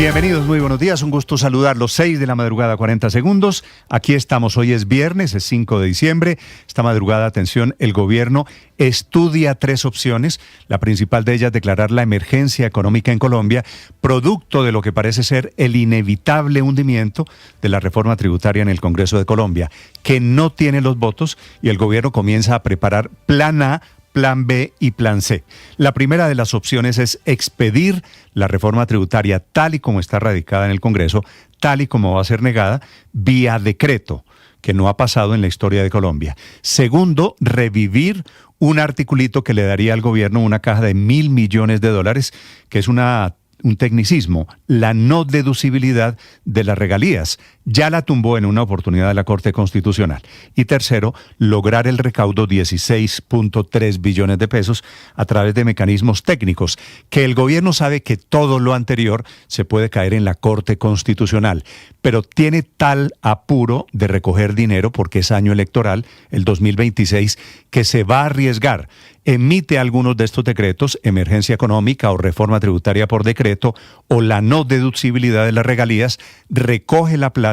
Bienvenidos, muy buenos días, un gusto saludarlos, 6 de la madrugada, 40 segundos. Aquí estamos, hoy es viernes, es 5 de diciembre. Esta madrugada, atención, el gobierno estudia 3 opciones. La principal de ellas, declarar la emergencia económica en Colombia, producto de lo que parece ser el inevitable hundimiento de la reforma tributaria en el Congreso de Colombia, que no tiene los votos y el gobierno comienza a preparar plan A, Plan B y Plan C. La primera de las opciones es expedir la reforma tributaria tal y como está radicada en el Congreso, tal y como va a ser negada, vía decreto, que no ha pasado en la historia de Colombia. Segundo, revivir un articulito que le daría al gobierno una caja de $1.000 millones, que es un tecnicismo, la no deducibilidad de las regalías. Ya la tumbó en una oportunidad de la Corte Constitucional. Y tercero, lograr el recaudo 16.3 billones de pesos a través de mecanismos técnicos, que el gobierno sabe que todo lo anterior se puede caer en la Corte Constitucional, pero tiene tal apuro de recoger dinero, porque es año electoral, el 2026, que se va a arriesgar. Emite algunos de estos decretos, emergencia económica o reforma tributaria por decreto, o la no deducibilidad de las regalías, recoge la plata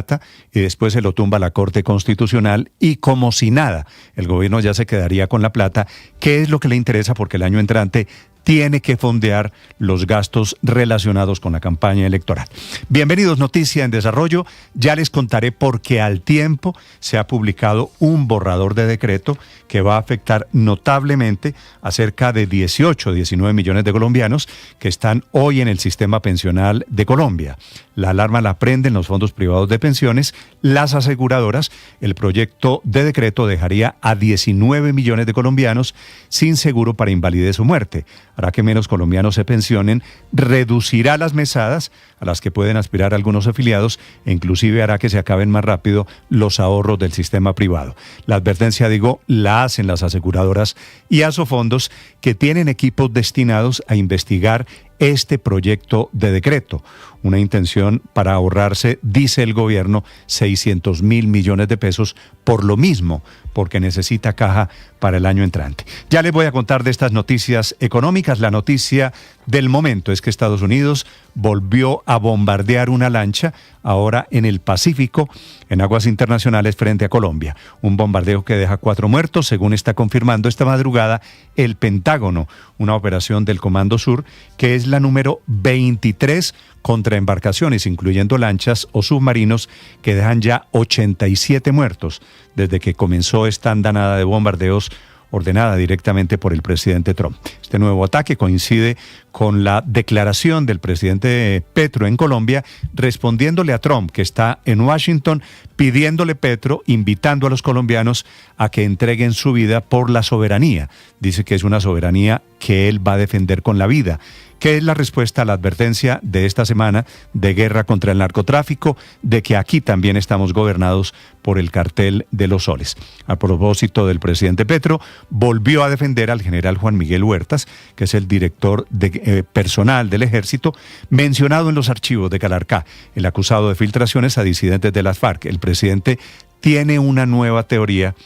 y después se lo tumba a la Corte Constitucional y como si nada, el gobierno ya se quedaría con la plata, que es lo que le interesa porque el año entrante tiene que fondear los gastos relacionados con la campaña electoral. Bienvenidos, Noticia en Desarrollo. Ya les contaré por qué al tiempo se ha publicado un borrador de decreto que va a afectar notablemente a cerca de 19 millones de colombianos que están hoy en el sistema pensional de Colombia. La alarma la prenden los fondos privados de pensiones, las aseguradoras. El proyecto de decreto dejaría a 19 millones de colombianos sin seguro para invalidez o muerte. Hará que menos colombianos se pensionen, reducirá las mesadas a las que pueden aspirar algunos afiliados e inclusive hará que se acaben más rápido los ahorros del sistema privado. La advertencia, la hacen las aseguradoras y Asofondos, que tienen equipos destinados a investigar este proyecto de decreto. Una intención para ahorrarse, dice el gobierno, 600.000 millones de pesos por lo mismo, porque necesita caja para el año entrante. Ya les voy a contar de estas noticias económicas. La noticia del momento es que Estados Unidos volvió a bombardear una lancha, ahora en el Pacífico, en aguas internacionales frente a Colombia. Un bombardeo que deja 4 muertos, según está confirmando esta madrugada el Pentágono, una operación del Comando Sur, que es la número 23 contra embarcaciones, incluyendo lanchas o submarinos, que dejan ya 87 muertos desde que comenzó esta andanada de bombardeos ordenada directamente por el presidente Trump. Este nuevo ataque coincide con la declaración del presidente Petro en Colombia, respondiéndole a Trump, que está en Washington, pidiéndole Petro, invitando a los colombianos a que entreguen su vida por la soberanía. Dice que es una soberanía que él va a defender con la vida. ¿Qué es la respuesta a la advertencia de esta semana de guerra contra el narcotráfico, de que aquí también estamos gobernados por el cartel de los soles? A propósito del presidente Petro, volvió a defender al general Juan Miguel Huertas, que es el director personal del Ejército, mencionado en los archivos de Calarcá, el acusado de filtraciones a disidentes de las FARC. El presidente tiene una nueva teoría,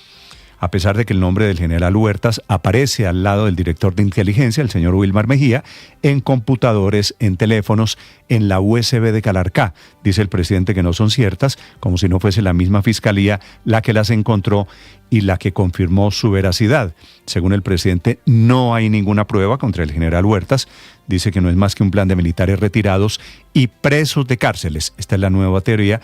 a pesar de que el nombre del general Huertas aparece al lado del director de inteligencia, el señor Wilmar Mejía, en computadores, en teléfonos, en la USB de Calarcá. Dice el presidente que no son ciertas, como si no fuese la misma fiscalía la que las encontró y la que confirmó su veracidad. Según el presidente, no hay ninguna prueba contra el general Huertas. Dice que no es más que un plan de militares retirados y presos de cárceles. Esta es la nueva teoría,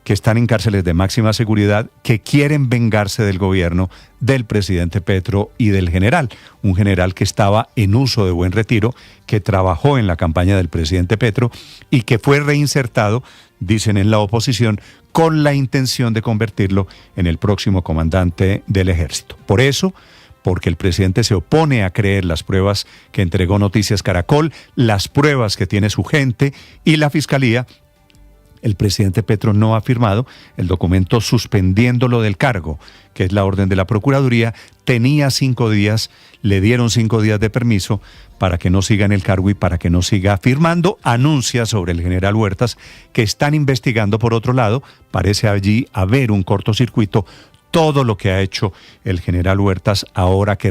que están en cárceles de máxima seguridad, que quieren vengarse del gobierno del presidente Petro y del general. Un general que estaba en uso de buen retiro, que trabajó en la campaña del presidente Petro y que fue reinsertado, dicen en la oposición, con la intención de convertirlo en el próximo comandante del ejército. Por eso, porque el presidente se opone a creer las pruebas que entregó Noticias Caracol, las pruebas que tiene su gente y la fiscalía, el presidente Petro no ha firmado el documento suspendiéndolo del cargo, que es la orden de la Procuraduría. Tenía 5 días, le dieron 5 días de permiso para que no siga en el cargo y para que no siga firmando. Anuncia sobre el general Huertas que están investigando por otro lado. Parece allí haber un cortocircuito. todo lo que ha hecho el general Huertas ahora que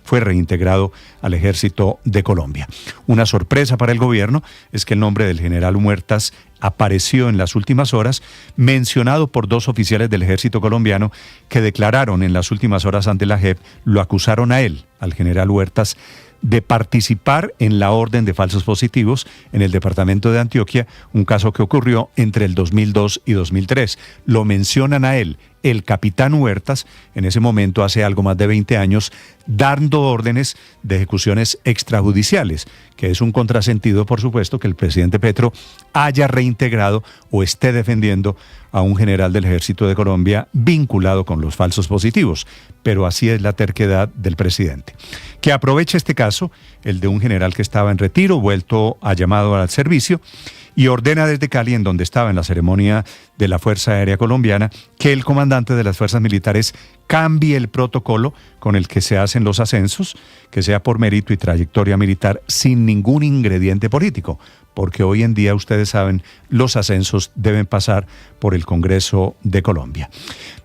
fue reintegrado al Ejército de Colombia. Una sorpresa para el gobierno es que el nombre del general Huertas apareció en las últimas horas, mencionado por 2 oficiales del Ejército colombiano que declararon en las últimas horas ante la JEP, lo acusaron a él, al general Huertas, de participar en la orden de falsos positivos en el departamento de Antioquia, un caso que ocurrió entre el 2002 y 2003. Lo mencionan a él, el capitán Huertas, en ese momento hace algo más de 20 años, dando órdenes de ejecuciones extrajudiciales, que es un contrasentido, por supuesto, que el presidente Petro haya reintegrado o esté defendiendo a un general del Ejército de Colombia vinculado con los falsos positivos. Pero así es la terquedad del presidente. Que aproveche este caso, el de un general que estaba en retiro, vuelto a llamado al servicio, y ordena desde Cali, en donde estaba en la ceremonia de la Fuerza Aérea Colombiana, que el comandante de las fuerzas militares cambie el protocolo con el que se hacen los ascensos, que sea por mérito y trayectoria militar sin ningún ingrediente político, porque hoy en día, ustedes saben, los ascensos deben pasar por el Congreso de Colombia.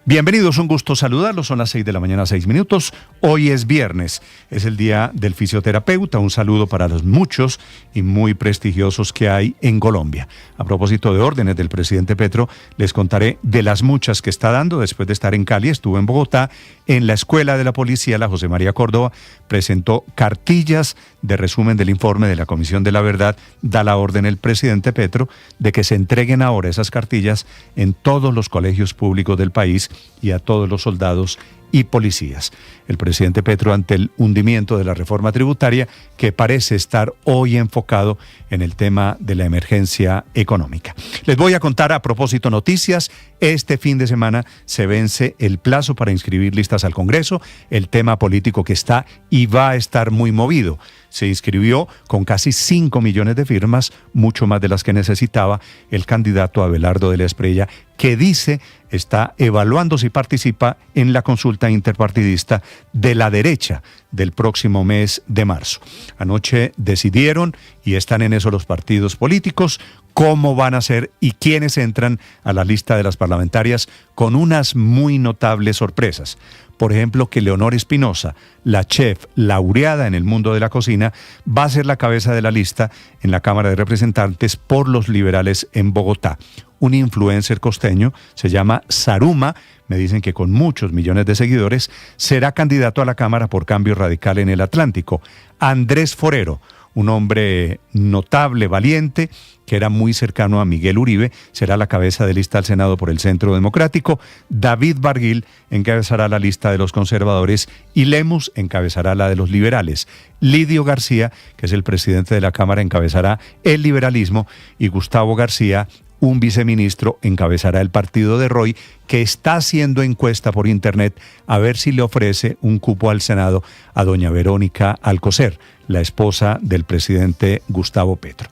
Bienvenidos, un gusto saludarlos, son las 6 de la mañana, 6 minutos. Hoy es viernes, es el día del fisioterapeuta. Un saludo para los muchos y muy prestigiosos que hay en Colombia. A propósito de órdenes del presidente Petro, les contaré de las muchas que está dando. Después de estar en Cali, estuvo en Bogotá, en la Escuela de la Policía, la José María Córdoba, presentó cartillas de resumen del informe de la Comisión de la Verdad. Da la orden el presidente Petro de que se entreguen ahora esas cartillas en todos los colegios públicos del país y a todos los soldados y policías. El presidente Petro, ante el hundimiento de la reforma tributaria, que parece estar hoy enfocado en el tema de la emergencia económica. Les voy a contar a propósito noticias. Este fin de semana se vence el plazo para inscribir listas al Congreso, el tema político que está y va a estar muy movido. Se inscribió con casi 5 millones de firmas, mucho más de las que necesitaba el candidato Abelardo de la Espriella, que dice está evaluando si participa en la consulta interpartidista de la derecha del próximo mes de marzo. Anoche decidieron, y están en eso los partidos políticos, cómo van a ser y quiénes entran a la lista de las parlamentarias, con unas muy notables sorpresas. Por ejemplo, que Leonor Espinosa, la chef laureada en el mundo de la cocina, va a ser la cabeza de la lista en la Cámara de Representantes por los liberales en Bogotá. Un influencer costeño, se llama Saruma, me dicen que con muchos millones de seguidores, será candidato a la Cámara por Cambio Radical en el Atlántico. Andrés Forero, un hombre notable, valiente, que era muy cercano a Miguel Uribe, será la cabeza de lista al Senado por el Centro Democrático. David Barguil encabezará la lista de los conservadores y Lemus encabezará la de los liberales. Lidio García, que es el presidente de la Cámara, encabezará el liberalismo, y Gustavo García, un viceministro, encabezará el partido de Roy, que está haciendo encuesta por internet a ver si le ofrece un cupo al Senado a doña Verónica Alcocer, la esposa del presidente Gustavo Petro.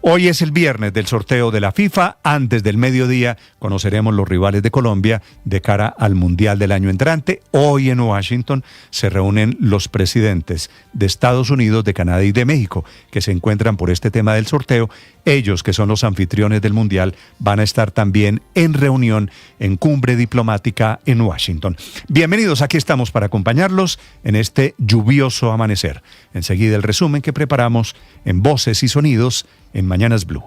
Hoy es el viernes del sorteo de la FIFA. Antes del mediodía conoceremos los rivales de Colombia de cara al Mundial del año entrante. Hoy en Washington se reúnen los presidentes de Estados Unidos, de Canadá y de México, que se encuentran por este tema del sorteo. Ellos, que son los anfitriones del Mundial, van a estar también en reunión en cumbre diplomática en Washington. Bienvenidos, aquí estamos para acompañarlos en este lluvioso amanecer. Enseguida el resumen que preparamos en Voces y Sonidos en Mañanas Blue.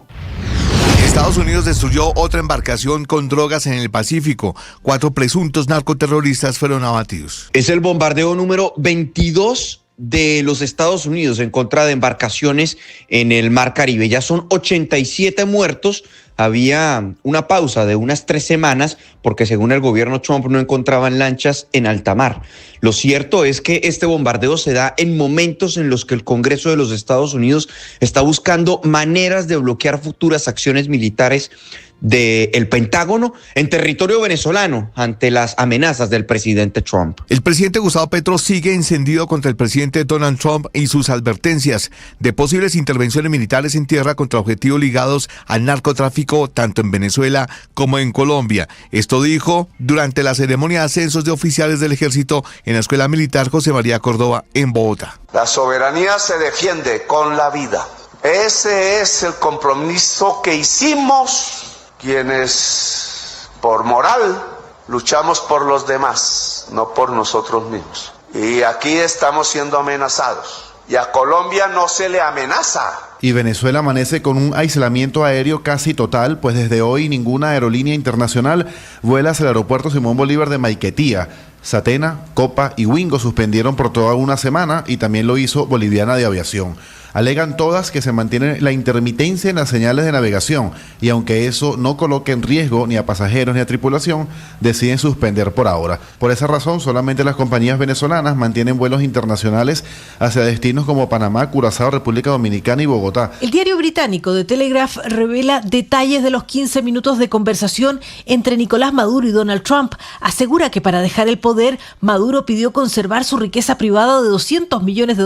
Estados Unidos destruyó otra embarcación con drogas en el Pacífico. 4 presuntos narcoterroristas fueron abatidos. Es el bombardeo número 22 de los Estados Unidos en contra de embarcaciones en el Mar Caribe. Ya son 87 muertos. Había una pausa de unas 3 semanas porque, según el gobierno Trump, no encontraban lanchas en alta mar. Lo cierto es que este bombardeo se da en momentos en los que el Congreso de los Estados Unidos está buscando maneras de bloquear futuras acciones militares del Pentágono en territorio venezolano ante las amenazas del presidente Trump. El presidente Gustavo Petro sigue encendido contra el presidente Donald Trump y sus advertencias de posibles intervenciones militares en tierra contra objetivos ligados al narcotráfico tanto en Venezuela como en Colombia. Esto dijo durante la ceremonia de ascensos de oficiales del ejército en la Escuela Militar José María Córdoba en Bogotá. La soberanía se defiende con la vida. Ese es el compromiso que hicimos quienes por moral luchamos por los demás, no por nosotros mismos. Y aquí estamos siendo amenazados. Y a Colombia no se le amenaza. Y Venezuela amanece con un aislamiento aéreo casi total, pues desde hoy ninguna aerolínea internacional vuela hacia el aeropuerto Simón Bolívar de Maiquetía. Satena, Copa y Wingo suspendieron por toda una semana y también lo hizo Boliviana de Aviación. Alegan todas que se mantiene la intermitencia en las señales de navegación y aunque eso no coloque en riesgo ni a pasajeros ni a tripulación, deciden suspender por ahora. Por esa razón, solamente las compañías venezolanas mantienen vuelos internacionales hacia destinos como Panamá, Curazao, República Dominicana y Bogotá. El diario británico The Telegraph revela detalles de los 15 minutos de conversación entre Nicolás Maduro y Donald Trump. Asegura que para dejar el poder, Maduro pidió conservar su riqueza privada de $200 millones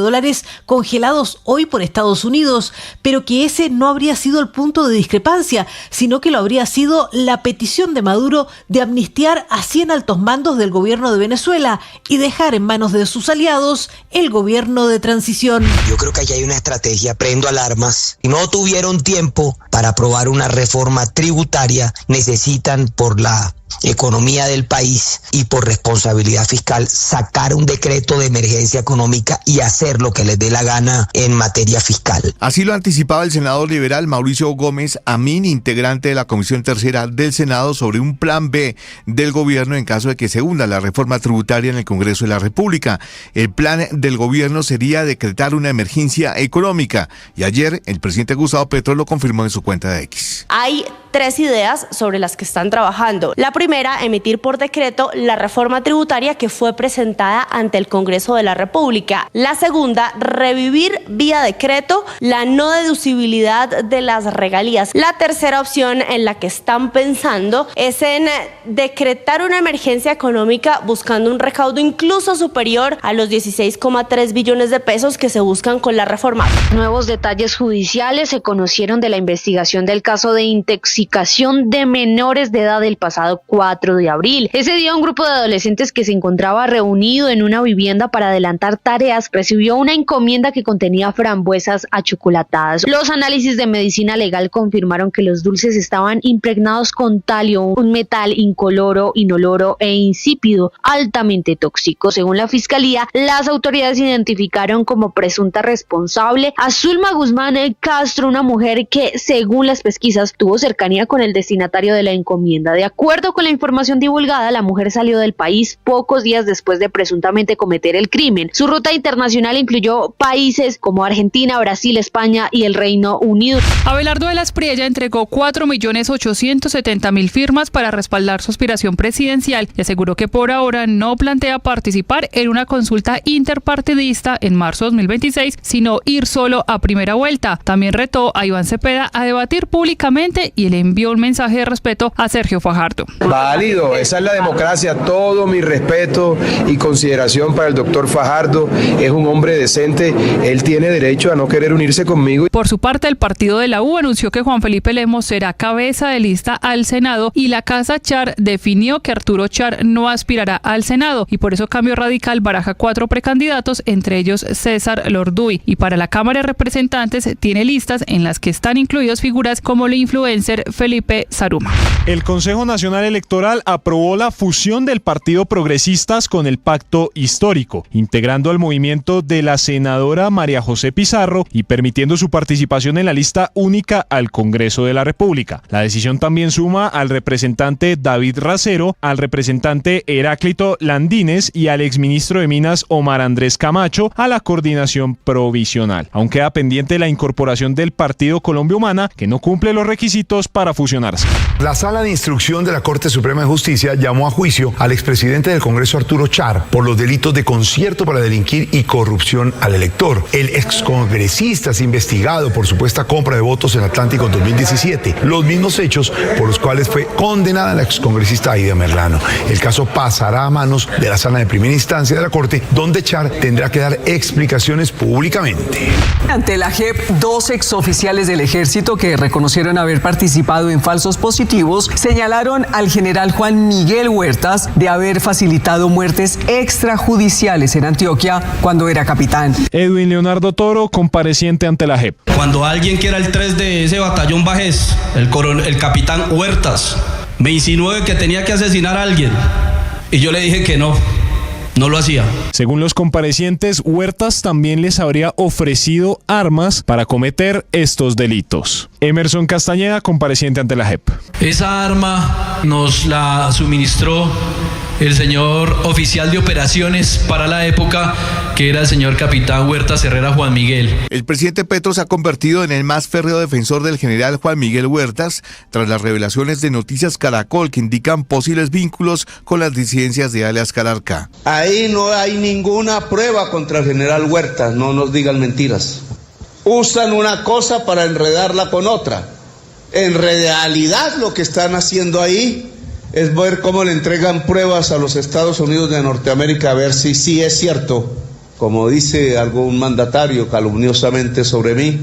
congelados hoy por Estados Unidos, pero que ese no habría sido el punto de discrepancia, sino que lo habría sido la petición de Maduro de amnistiar a 100 altos mandos del gobierno de Venezuela y dejar en manos de sus aliados el gobierno de transición. Yo creo que aquí hay una estrategia, prendo alarmas. Si no tuvieron tiempo para aprobar una reforma tributaria, necesitan por la economía del país y por responsabilidad fiscal sacar un decreto de emergencia económica y hacer lo que les dé la gana en materia fiscal. Así lo anticipaba el senador liberal Mauricio Gómez Amín, integrante de la Comisión Tercera del Senado, sobre un plan B del gobierno en caso de que se hunda la reforma tributaria en el Congreso de la República. El plan del gobierno sería decretar una emergencia económica y ayer el presidente Gustavo Petro lo confirmó en su cuenta de X. Hay 3 ideas sobre las que están trabajando. La primera, emitir por decreto la reforma tributaria que fue presentada ante el Congreso de la República. La segunda, revivir vía decreto la no deducibilidad de las regalías. La tercera opción en la que están pensando es en decretar una emergencia económica buscando un recaudo incluso superior a los 16,3 billones de pesos que se buscan con la reforma. Nuevos detalles judiciales se conocieron de la investigación del caso de intoxicación de menores de edad del pasado 4 de abril. Ese día un grupo de adolescentes que se encontraba reunido en una vivienda para adelantar tareas recibió una encomienda que contenía frambuesas achocolatadas. Los análisis de medicina legal confirmaron que los dulces estaban impregnados con talio, un metal incoloro, inoloro e insípido, altamente tóxico. Según la fiscalía, las autoridades identificaron como presunta responsable a Zulma Guzmán Castro, una mujer que, según las pesquisas, tuvo cercanía con el destinatario de la encomienda. De acuerdo con la información divulgada, la mujer salió del país pocos días después de presuntamente cometer el crimen. Su ruta internacional incluyó países como Argentina, Brasil, España y el Reino Unido. Abelardo de la Espriella entregó 4.870.000 firmas para respaldar su aspiración presidencial y aseguró que por ahora no plantea participar en una consulta interpartidista en marzo de 2026, sino ir solo a primera vuelta. También retó a Iván Cepeda a debatir públicamente y le envió un mensaje de respeto a Sergio Fajardo. Válido, esa es la democracia, todo mi respeto y consideración para el doctor Fajardo, es un hombre decente, él tiene derecho a no querer unirse conmigo. Por su parte, el partido de la U anunció que Juan Felipe Lemos será cabeza de lista al Senado y la Casa Char definió que Arturo Char no aspirará al Senado y por eso Cambio Radical baraja 4 precandidatos, entre ellos César Lorduy, y para la Cámara de Representantes tiene listas en las que están incluidos figuras como el influencer Felipe Saruma. El Consejo Nacional Electoral aprobó la fusión del Partido Progresistas con el Pacto Histórico, integrando al movimiento de la senadora María José Pizarro y permitiendo su participación en la lista única al Congreso de la República. La decisión también suma al representante David Racero, al representante Heráclito Landines y al exministro de Minas Omar Andrés Camacho a la coordinación provisional. Aún queda pendiente la incorporación del Partido Colombia Humana, que no cumple los requisitos para fusionarse. La Sala de Instrucción de la Corte Suprema de Justicia llamó a juicio al expresidente del Congreso Arturo Char por los delitos de concierto para delinquir y corrupción al elector. El excongresista es investigado por supuesta compra de votos en Atlántico en 2017, los mismos hechos por los cuales fue condenada la excongresista Aida Merlano. El caso pasará a manos de la Sala de Primera Instancia de la Corte, donde Char tendrá que dar explicaciones públicamente. Ante la JEP, 2 exoficiales del ejército que reconocieron haber participado en falsos positivos señalaron al general Juan Miguel Huertas de haber facilitado muertes extrajudiciales en Antioquia cuando era capitán. Edwin Leonardo Toro, compareciente ante la JEP. Cuando alguien que era el 3 de ese batallón Bajés, el capitán Huertas, Me insinuó que tenía que asesinar a alguien y yo le dije que no lo hacía. Según los comparecientes, Huertas también les habría ofrecido armas para cometer estos delitos. Emerson Castañeda, compareciente ante la JEP. Esa arma nos la suministró el señor oficial de operaciones para la época, que era el señor capitán Huertas Herrera Juan Miguel. El presidente Petro se ha convertido en el más férreo defensor del general Juan Miguel Huertas tras las revelaciones de Noticias Caracol que indican posibles vínculos con las disidencias de alias Calarcá. Ahí no hay ninguna prueba contra el general Huertas, no nos digan mentiras. Usan una cosa para enredarla con otra. En realidad lo que están haciendo ahí es ver cómo le entregan pruebas a los Estados Unidos de Norteamérica a ver si sí es cierto, como dice algún mandatario calumniosamente sobre mí,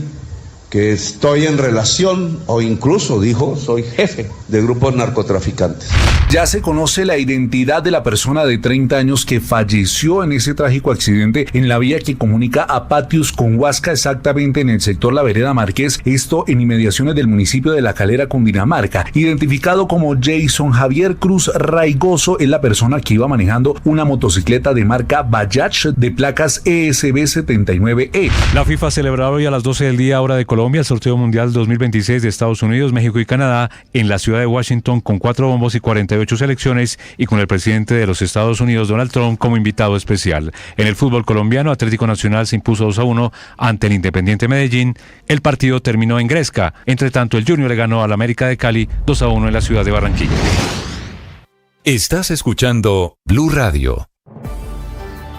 que estoy en relación o incluso dijo soy jefe de grupos narcotraficantes. Ya se conoce la identidad de la persona de 30 años que falleció en ese trágico accidente en la vía que comunica a Patios con Huasca, exactamente en el sector La Vereda Márquez, esto en inmediaciones del municipio de La Calera, Cundinamarca. Identificado como Jason Javier Cruz Raigoso, es la persona que iba manejando una motocicleta de marca Bajaj de placas ESB 79E. La FIFA celebraba hoy a las 12 del día hora de Colombia el sorteo mundial 2026 de Estados Unidos, México y Canadá en la ciudad de Washington con 4 bombos y 48 selecciones y con el presidente de los Estados Unidos, Donald Trump, como invitado especial. En el fútbol colombiano, Atlético Nacional se impuso 2-1 ante el Independiente Medellín. El partido terminó en Gresca. Entre tanto, el Junior le ganó al América de Cali 2-1 en la ciudad de Barranquilla. Estás escuchando Blue Radio.